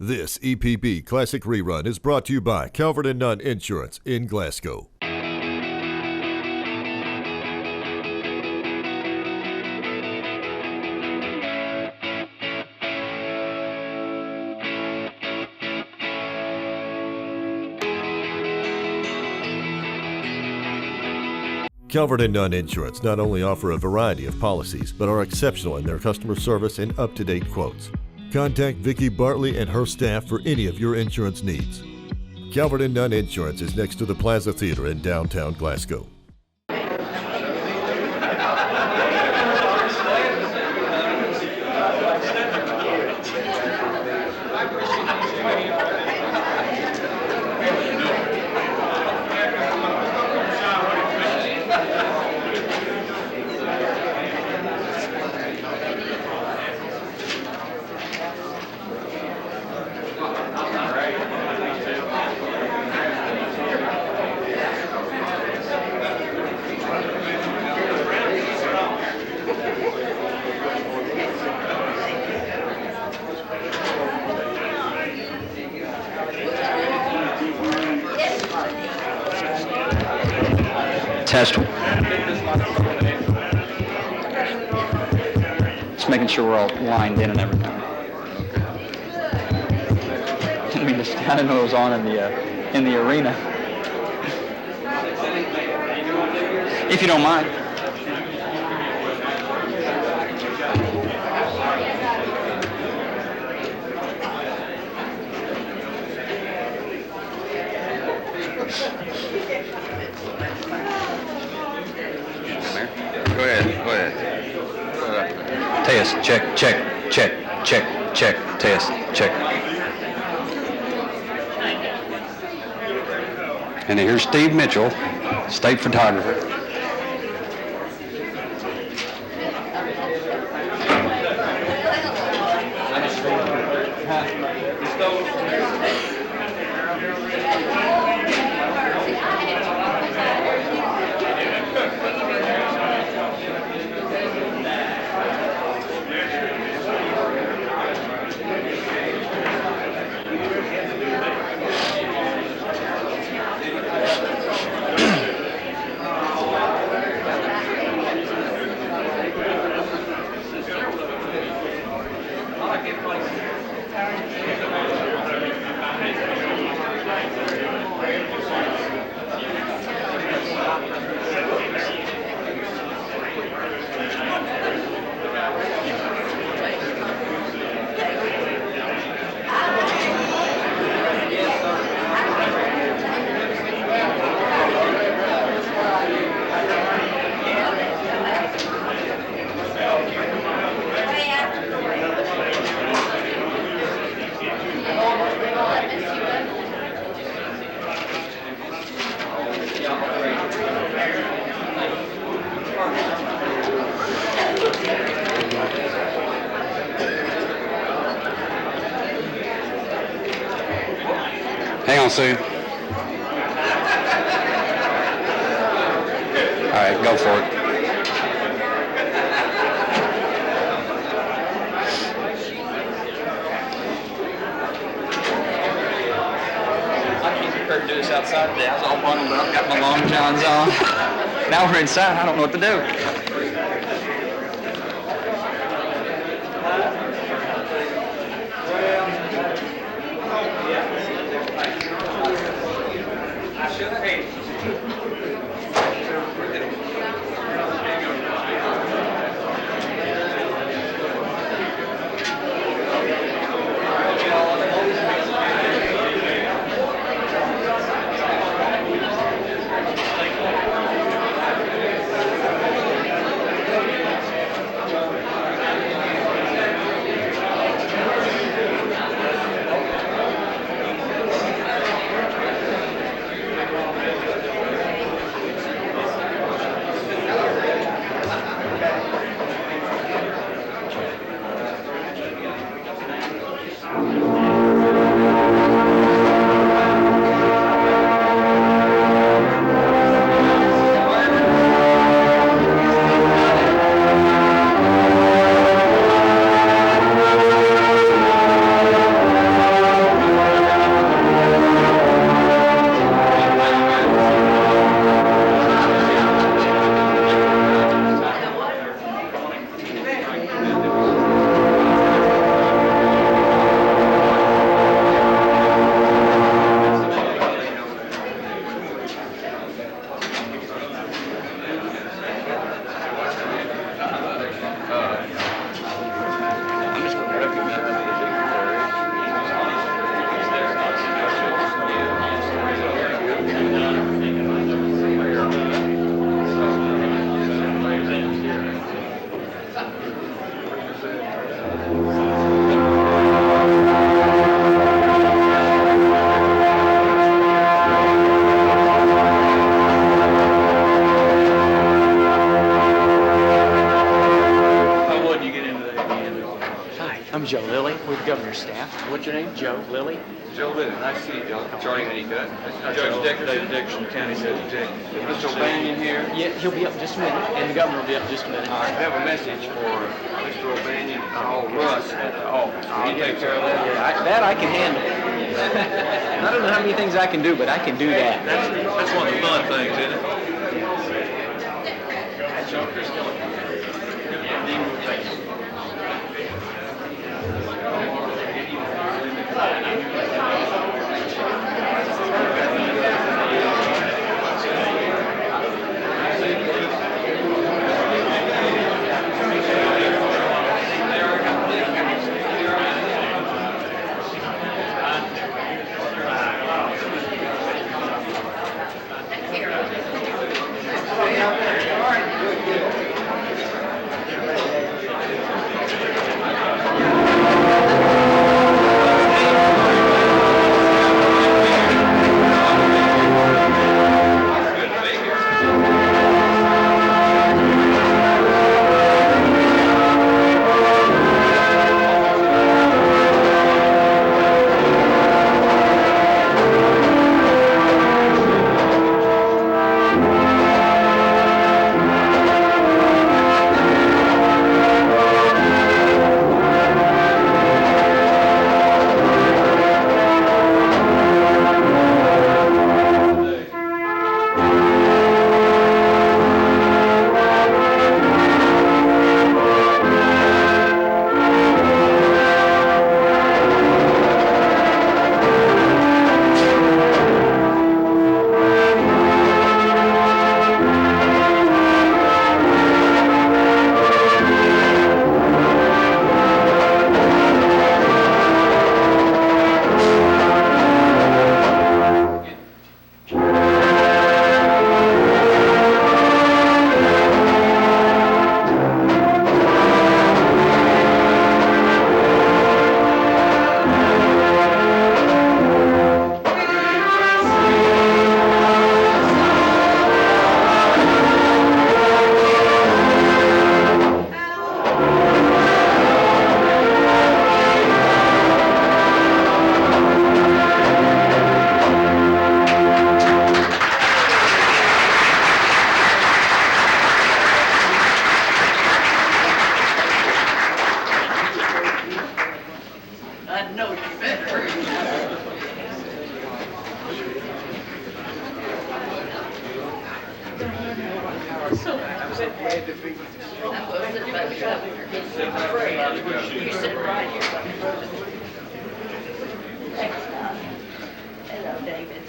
This EPB Classic Rerun is brought to you by Calvert and Nunn Insurance in Glasgow. Calvert and Nunn Insurance not only offer a variety of policies, but are exceptional in their customer service and up-to-date quotes. Contact Vicki Bartley and her staff for any of your insurance needs. Calvert and Nunn Insurance is next to the Plaza Theater in downtown Glasgow. Test. Just making sure we're all lined in and everything. Didn't mean to stand in those on in the arena. If you don't mind. Go ahead. Test, check. Test, check. And here's Steve Mitchell, state photographer. Hang on, Sue. All right, go for it. I can't prepare to do this outside today. I was all bundled up, got my long johns on. Now we're inside, I don't know what to do. governor's staff. What's your name? Joe, Lily. Joe Little, nice to see you, Joe. Charlie Honeycutt. Judge Dickerson. David Dickerson, County Judge Dickerson. Is Mr. O'Banion here? Yeah, he'll be up in just a minute, and the governor will be up in just a minute. I have a message for Mr. O'Banion to call Russ at the office. Can you take care of that? Yeah, that I can handle. I don't know how many things I can do, but I can do that. That's one of the fun things, isn't it? Hello, David.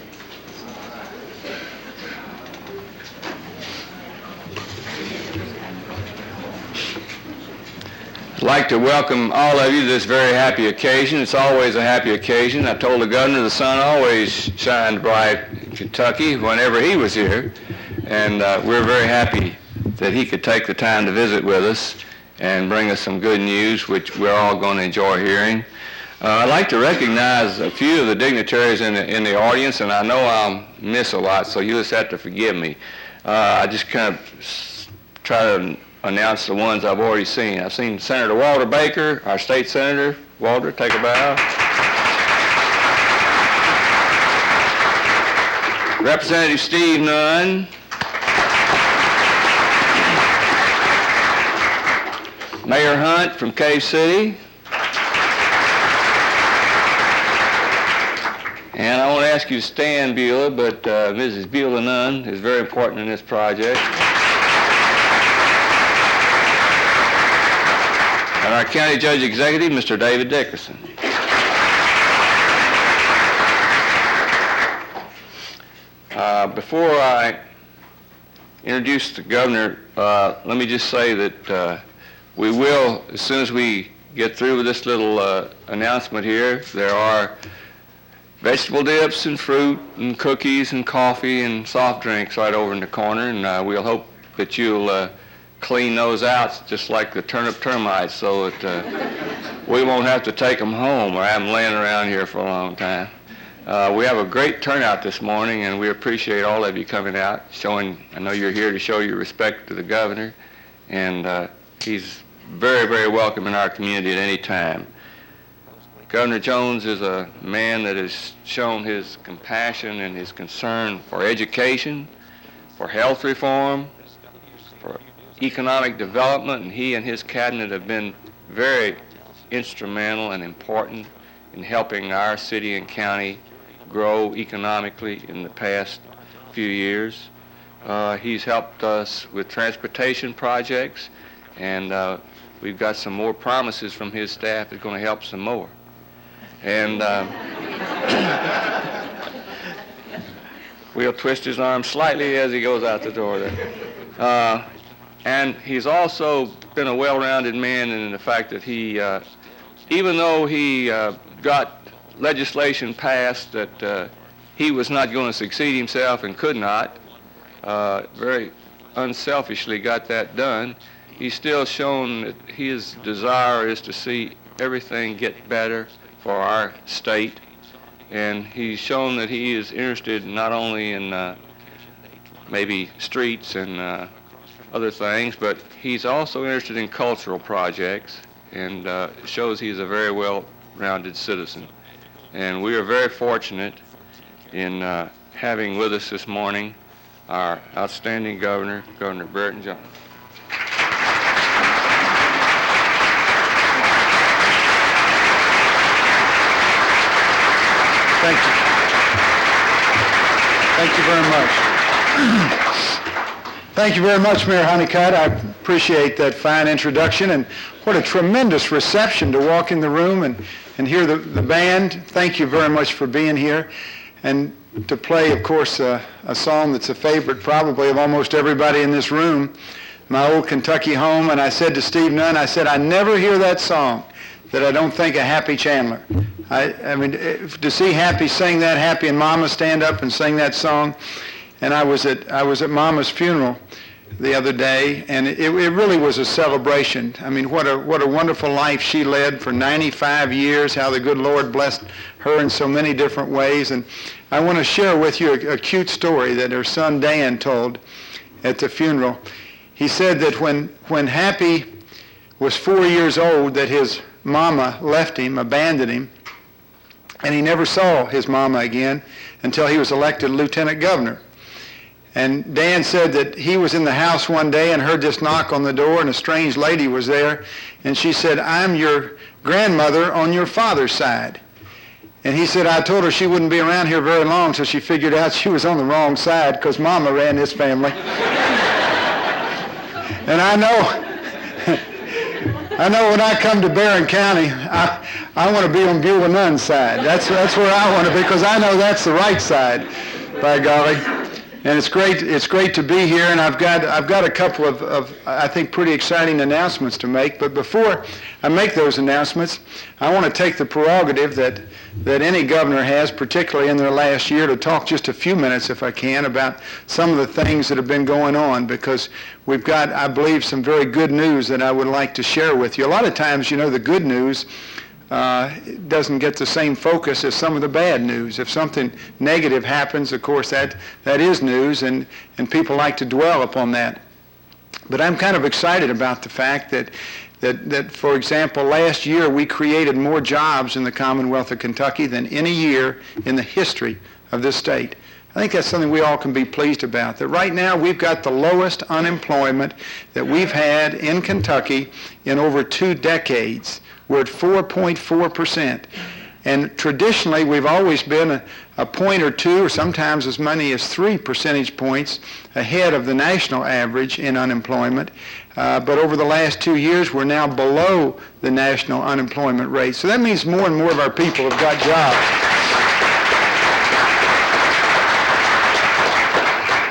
I'd like to welcome all of you to this very happy occasion. It's always a happy occasion. I told the governor the sun always shined bright in Kentucky whenever he was here, and we're very happy that he could take the time to visit with us and bring us some good news, which we're all going to enjoy hearing. I'd like to recognize a few of the dignitaries in the audience, and I know I'll miss a lot, so you'll just have to forgive me. I just kind of try to announce the ones I've already seen. I've seen Senator Walter Baker, our state senator. Walter, take a bow. Representative Steve Nunn. Mayor Hunt from Cave City. And I won't ask you to stand, Beulah, but Mrs. Beulah Nunn is very important in this project. And our County Judge Executive, Mr. David Dickerson. Before I introduce the governor, let me just say that we will, as soon as we get through with this little announcement here, there are vegetable dips and fruit and cookies and coffee and soft drinks right over in the corner, and we'll hope that you'll clean those out just like the turnip termites so that we won't have to take them home or have them laying around here for a long time. We have a great turnout this morning, and we appreciate all of you coming out, showing, I know you're here to show your respect to the governor, and he's very, very welcome in our community at any time. Governor Jones is a man that has shown his compassion and his concern for education, for health reform, for economic development, and he and his cabinet have been very instrumental and important in helping our city and county grow economically in the past few years. He's helped us with transportation projects, and we've got some more promises from his staff that's going to help some more. And we'll twist his arm slightly as he goes out the door there. And he's also been a well-rounded man in the fact that he, even though he got legislation passed that he was not going to succeed himself and could not, very unselfishly got that done, he's still shown that his desire is to see everything get better for our state, and he's shown that he is interested not only in maybe streets and other things, but he's also interested in cultural projects, and shows he's a very well-rounded citizen. And we are very fortunate in having with us this morning our outstanding governor, Governor Burton Jones. Thank you. Thank you very much. Thank you very much, Mayor Honeycutt. I appreciate that fine introduction, and what a tremendous reception to walk in the room and hear the band. Thank you very much for being here, and to play, of course, a song that's a favorite probably of almost everybody in this room, My Old Kentucky Home. And I said to Steve Nunn, I said, I never hear that song that I don't think of Happy Chandler. I mean, to see Happy sing that, Happy and Mama stand up and sing that song. And I was at Mama's funeral the other day, and it really was a celebration. I mean, what a wonderful life she led for 95 years, how the good Lord blessed her in so many different ways. And I want to share with you a cute story that her son Dan told at the funeral. He said that when Happy was 4 years old, that his mama left him, abandoned him, and he never saw his mama again until he was elected lieutenant governor. And Dan said that he was in the house one day and heard this knock on the door, and a strange lady was there, and she said, I'm your grandmother on your father's side. And he said, I told her she wouldn't be around here very long, so she figured out she was on the wrong side because Mama ran this family. And I know when I come to Barron County, I want to be on Beulah Nunn's side. That's where I want to be, because I know that's the right side, by golly. And it's great to be here, and I've got a couple of I think pretty exciting announcements to make. But before I make those announcements, I want to take the prerogative that any governor has, particularly in their last year, to talk just a few minutes, if I can, about some of the things that have been going on, because we've got, I believe, some very good news that I would like to share with you. A lot of times, you know, the good news doesn't get the same focus as some of the bad news. If something negative happens, of course, that is news, and people like to dwell upon that. But I'm kind of excited about the fact that, for example, last year we created more jobs in the Commonwealth of Kentucky than any year in the history of this state. I think that's something we all can be pleased about, that right now we've got the lowest unemployment that we've had in Kentucky in over 2 decades. We're at 4.4%. And traditionally, we've always been a point or two, or sometimes as many as 3 percentage points ahead of the national average in unemployment. But over the last 2 years, we're now below the national unemployment rate. So that means more and more of our people have got jobs.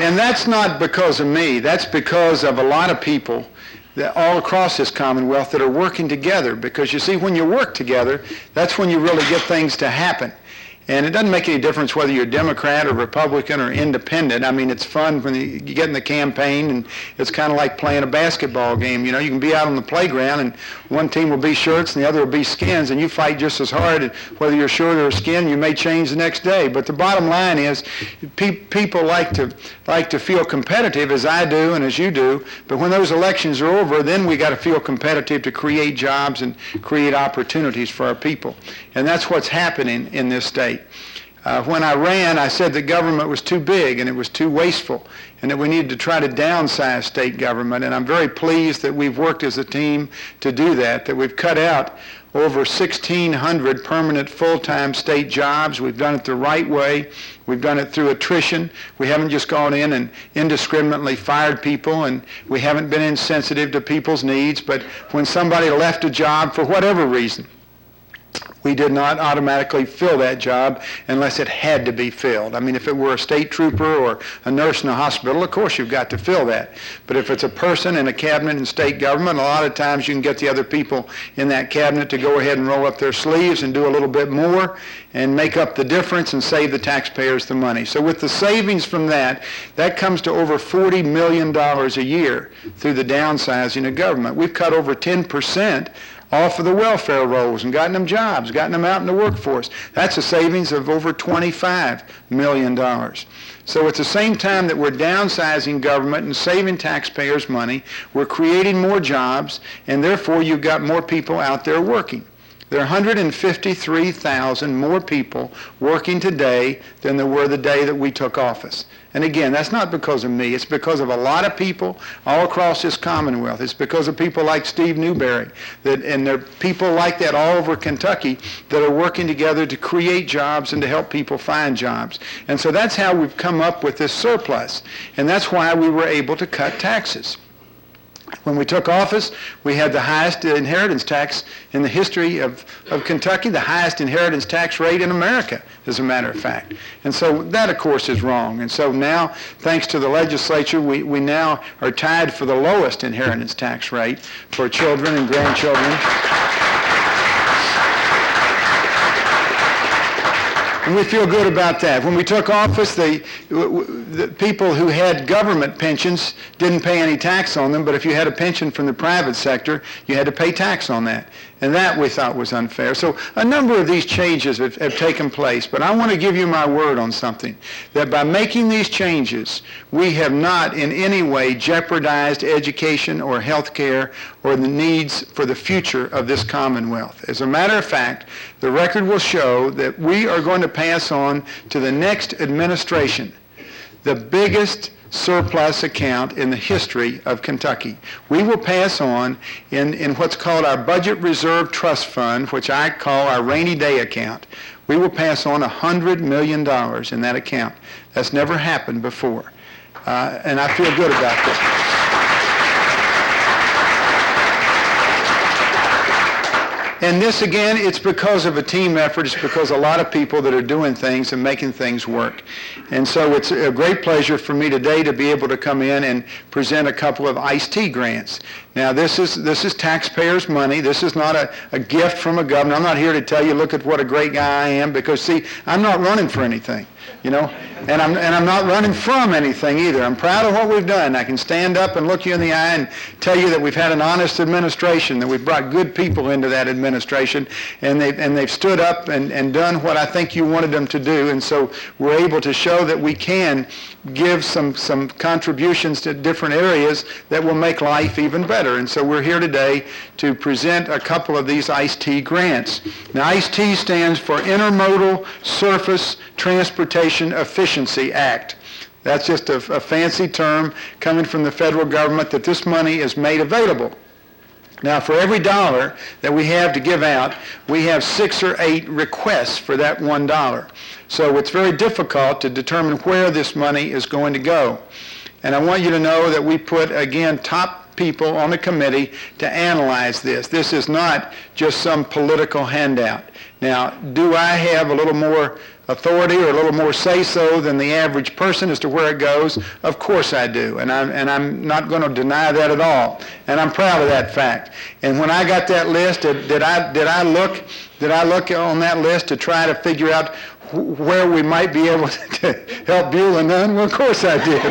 And that's not because of me. That's because of a lot of people that all across this Commonwealth that are working together. Because you see, when you work together, that's when you really get things to happen. And it doesn't make any difference whether you're Democrat or Republican or independent. I mean, it's fun when you get in the campaign, and it's kind of like playing a basketball game. You know, you can be out on the playground, and one team will be shirts and the other will be skins, and you fight just as hard. And whether you're shirt or skin, you may change the next day. But the bottom line is, people like to feel competitive, as I do and as you do. But when those elections are over, then we got to feel competitive to create jobs and create opportunities for our people. And that's what's happening in this state. When I ran, I said that government was too big and it was too wasteful, and that we needed to try to downsize state government. And I'm very pleased that we've worked as a team to do that, that we've cut out over 1,600 permanent full-time state jobs. We've done it the right way. We've done it through attrition. We haven't just gone in and indiscriminately fired people, and we haven't been insensitive to people's needs. But when somebody left a job for whatever reason, we did not automatically fill that job unless it had to be filled. I mean, if it were a state trooper or a nurse in a hospital, of course you've got to fill that. But if it's a person in a cabinet in state government, a lot of times you can get the other people in that cabinet to go ahead and roll up their sleeves and do a little bit more and make up the difference and save the taxpayers the money. So with the savings from that comes to over $40 million a year through the downsizing of government. We've cut over 10% off of the welfare rolls and gotten them jobs, gotten them out in the workforce. That's a savings of over $25 million. So at the same time that we're downsizing government and saving taxpayers money, we're creating more jobs, and therefore you've got more people out there working. There are 153,000 more people working today than there were the day that we took office. And again, that's not because of me. It's because of a lot of people all across this Commonwealth. It's because of people like Steve Newberry, and there are people like that all over Kentucky that are working together to create jobs and to help people find jobs. And so that's how we've come up with this surplus. And that's why we were able to cut taxes. When we took office, we had the highest inheritance tax in the history of Kentucky, the highest inheritance tax rate in America, as a matter of fact. And so that, of course, is wrong. And so now, thanks to the legislature, we now are tied for the lowest inheritance tax rate for children and grandchildren. And we feel good about that. When we took office, the people who had government pensions didn't pay any tax on them, but if you had a pension from the private sector, you had to pay tax on that. And that we thought was unfair. So a number of these changes have taken place, but I want to give you my word on something, that by making these changes, we have not in any way jeopardized education or health care or the needs for the future of this Commonwealth. As a matter of fact, the record will show that we are going to pass on to the next administration the biggest surplus account in the history of Kentucky. We will pass on in what's called our Budget Reserve Trust Fund, which I call our rainy day account. We will pass on $100 million in that account. That's never happened before. And I feel good about this. And this, again, it's because of a team effort. It's because a lot of people that are doing things and making things work. And so it's a great pleasure for me today to be able to come in and present a couple of iced tea grants. Now, this is taxpayers' money. This is not a gift from a governor. I'm not here to tell you, look at what a great guy I am, because, see, I'm not running for anything, you know, and I'm not running from anything either. I'm proud of what we've done. I can stand up and look you in the eye and tell you that we've had an honest administration, that we've brought good people into that administration, and they've stood up and done what I think you wanted them to do. And so we're able to show that we can give some contributions to different areas that will make life even better. And so we're here today to present a couple of these iced tea grants. Now, iced tea stands for Intermodal Surface Transportation Efficiency Act. That's just a fancy term coming from the federal government that this money is made available. Now, for every dollar that we have to give out, we have 6 or 8 requests for that $1. So it's very difficult to determine where this money is going to go. And I want you to know that we put, again, top people on the committee to analyze this. This is not just some political handout. Now, do I have a little more authority or a little more say-so than the average person as to where it goes? Of course I do, and I'm not going to deny that at all, and I'm proud of that fact. And when I got that list, did I look on that list to try to figure out where we might be able to help Beulah Nunn? Well, of course I did.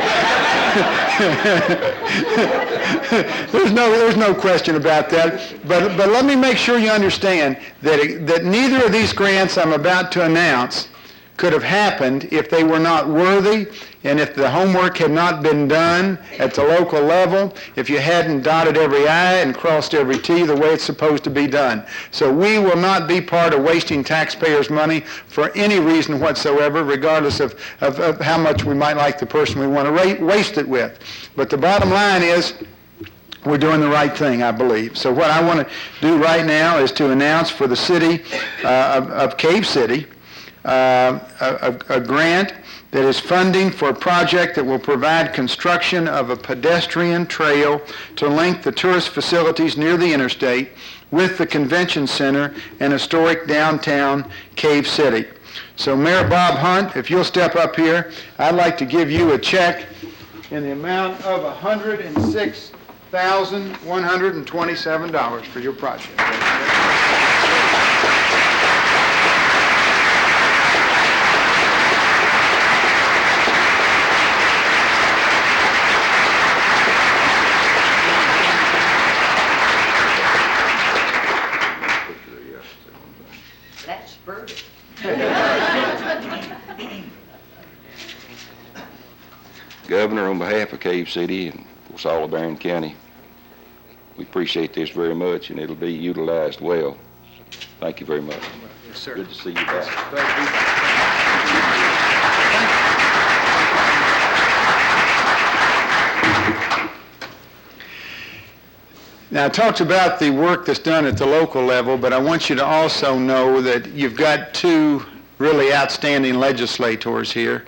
There's no question about that. But let me make sure you understand that neither of these grants I'm about to announce could have happened if they were not worthy, and if the homework had not been done at the local level, if you hadn't dotted every I and crossed every T the way it's supposed to be done. So we will not be part of wasting taxpayers' money for any reason whatsoever, regardless of how much we might like the person we want to waste it with. But the bottom line is, we're doing the right thing, I believe. So what I want to do right now is to announce for the city of Cave City a grant that is funding for a project that will provide construction of a pedestrian trail to link the tourist facilities near the interstate with the convention center and historic downtown Cave City. So Mayor Bob Hunt, if you'll step up here, I'd like to give you a check in the amount of $106,127 for your project. That's spurred. Governor, on behalf of Cave City and of course all of Barron County, we appreciate this very much, and it'll be utilized well. Thank you very much. Yes, sir. Good to see you back. Now, I talked about the work that's done at the local level, but I want you to also know that you've got two really outstanding legislators here.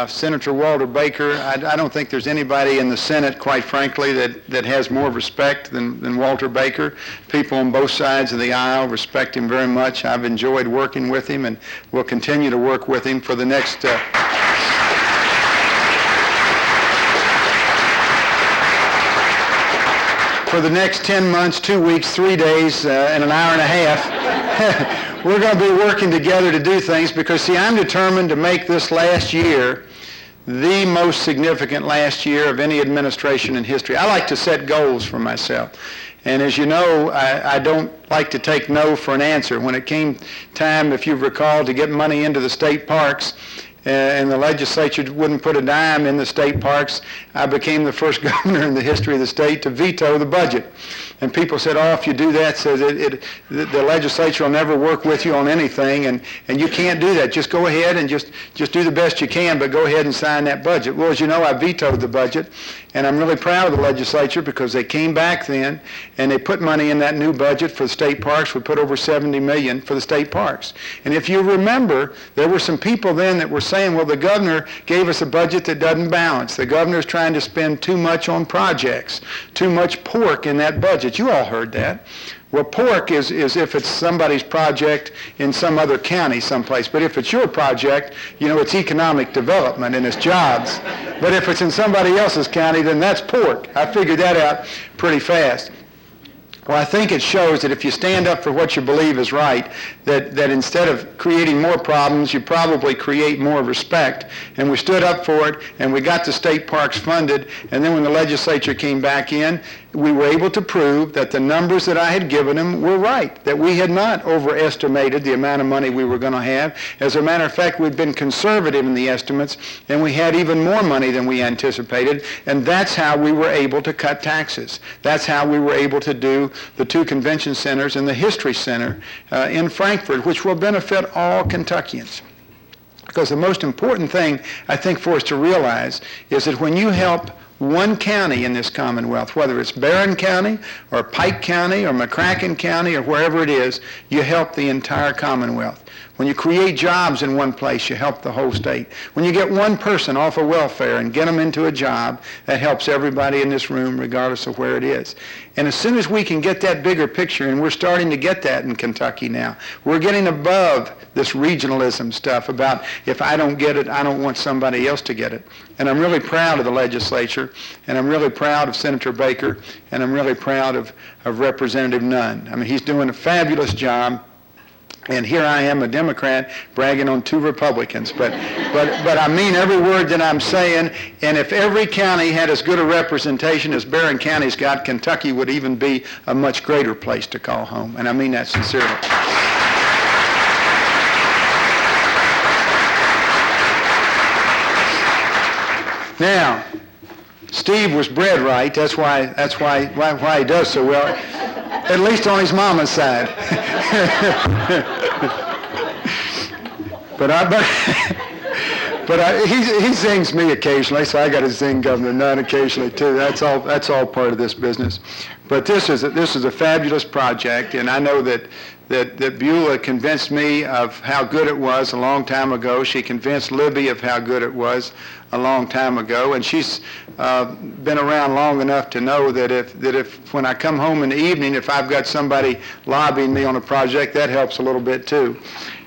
Senator Walter Baker, I don't think there's anybody in the Senate, quite frankly, that has more respect than Walter Baker. People on both sides of the aisle respect him very much. I've enjoyed working with him and will continue to work with him for the next... For the next 10 months, 2 weeks, 3 days, and an hour and a half, we're going to be working together to do things because, see, I'm determined to make this last year the most significant last year of any administration in history. I like to set goals for myself. And as you know, I don't like to take no for an answer. When it came time, if you recall, to get money into the state parks, and the legislature wouldn't put a dime in the state parks, I became the first governor in the history of the state to veto the budget. And people said, oh, if you do that, so the legislature will never work with you on anything, and you can't do that. Just go ahead and just do the best you can, but go ahead and sign that budget. Well, as you know, I vetoed the budget, and I'm really proud of the legislature because they came back then, and they put money in that new budget for the state parks. We put over $70 million for the state parks. And if you remember, there were some people then that were saying, well, the governor gave us a budget that doesn't balance. The governor's trying to spend too much on projects, too much pork in that budget. You all heard that. Well, pork is if it's somebody's project in some other county someplace. But if it's your project, you know, it's economic development and it's jobs. But if it's in somebody else's county, then that's pork. I figured that out pretty fast. Well, I think it shows that if you stand up for what you believe is right, that instead of creating more problems, you probably create more respect. And we stood up for it, and we got the state parks funded, and then when the legislature came back in, we were able to prove that the numbers that I had given them were right, that we had not overestimated the amount of money we were going to have. As a matter of fact, we'd been conservative in the estimates, and we had even more money than we anticipated, and that's how we were able to cut taxes. That's how we were able to do the two convention centers and the History Center in Frankfort, which will benefit all Kentuckians. Because the most important thing, I think, for us to realize is that when you help one county in this Commonwealth, whether it's Barron County or Pike County or McCracken County or wherever it is, you help the entire Commonwealth. When you create jobs in one place, you help the whole state. When you get one person off of welfare and get them into a job, that helps everybody in this room regardless of where it is. And as soon as we can get that bigger picture, and we're starting to get that in Kentucky now, we're getting above this regionalism stuff about if I don't get it, I don't want somebody else to get it. And I'm really proud of the legislature, and I'm really proud of Senator Baker, and I'm really proud of Representative Nunn. I mean, he's doing a fabulous job. And here I am, a Democrat, bragging on 2 Republicans. But I mean every word that I'm saying. And if every county had as good a representation as Barron County's got, Kentucky would even be a much greater place to call home. And I mean that sincerely. Now, Steve was bred right. That's why he does so well, at least on his mama's side. But he zings me occasionally, so I got to zing Governor Nunn occasionally too. That's all part of this business. But this is a fabulous project, and I know that Beulah convinced me of how good it was a long time ago. She convinced Libby of how good it was a long time ago, and she's been around long enough to know that if when I come home in the evening, if I've got somebody lobbying me on a project, that helps a little bit too.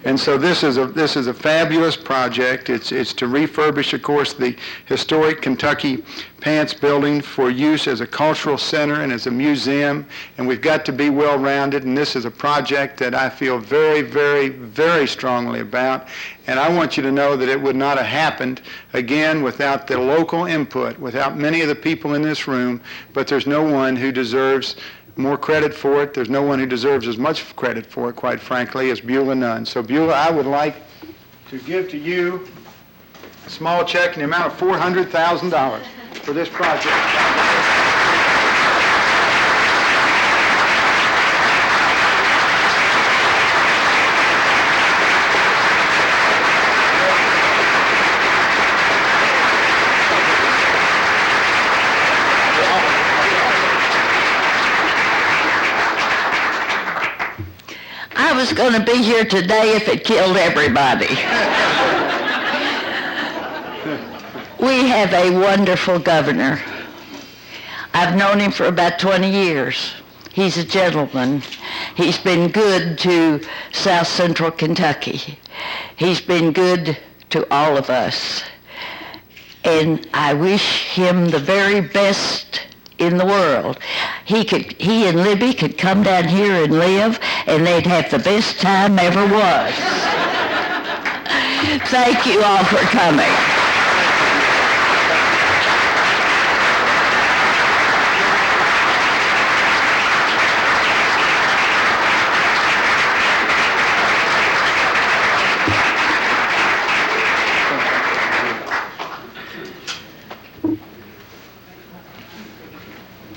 And so this is a fabulous project. It's to refurbish, of course, the historic Kentucky Pants building for use as a cultural center and as a museum. And we've got to be well-rounded. And this is a project that I feel very, very, very strongly about. And I want you to know that it would not have happened, again, without the local input, without many of the people in this room. But there's no one who deserves more credit for it. There's no one who deserves as much credit for it, quite frankly, as Beulah Nunn. So Beulah, I would like to give to you a small check in the amount of $400,000 for this project. I was going to be here today if it killed everybody. We have a wonderful governor. I've known him for about 20 years. He's a gentleman. He's been good to South Central Kentucky. He's been good to all of us. And I wish him the very best in the world. He and Libby could come down here and live, and they'd have the best time ever was. Thank you all for coming.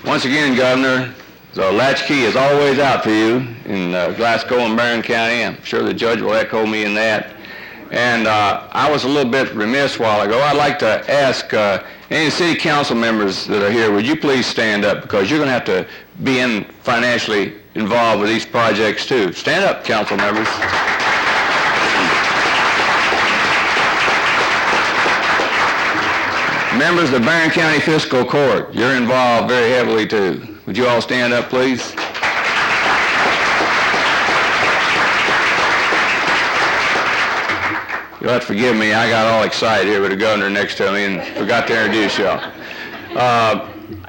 Once again, Governor, the latchkey is always out for you in Glasgow and Barron County. I'm sure the judge will echo me in that. And I was a little bit remiss a while ago. I'd like to ask any city council members that are here, would you please stand up, because you're going to have to be financially involved with these projects too. Stand up, council members. Members of the Barron County Fiscal Court, you're involved very heavily too. Would you all stand up, please? You'll have to forgive me, I got all excited here with the governor next to me and forgot to introduce y'all.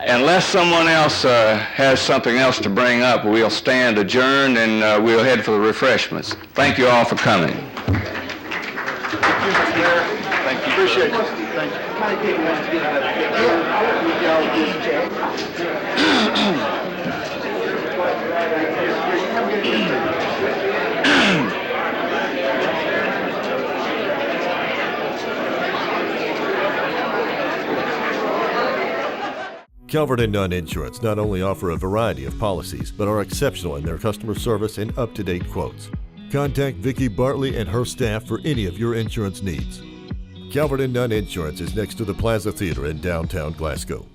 Unless someone else has something else to bring up, we'll stand adjourned and we'll head for the refreshments. Thank you all for coming. Thank you. Appreciate it. Thank you. Calvert and Nunn Insurance not only offer a variety of policies, but are exceptional in their customer service and up-to-date quotes. Contact Vicki Bartley and her staff for any of your insurance needs. Calvert and Nunn Insurance is next to the Plaza Theater in downtown Glasgow.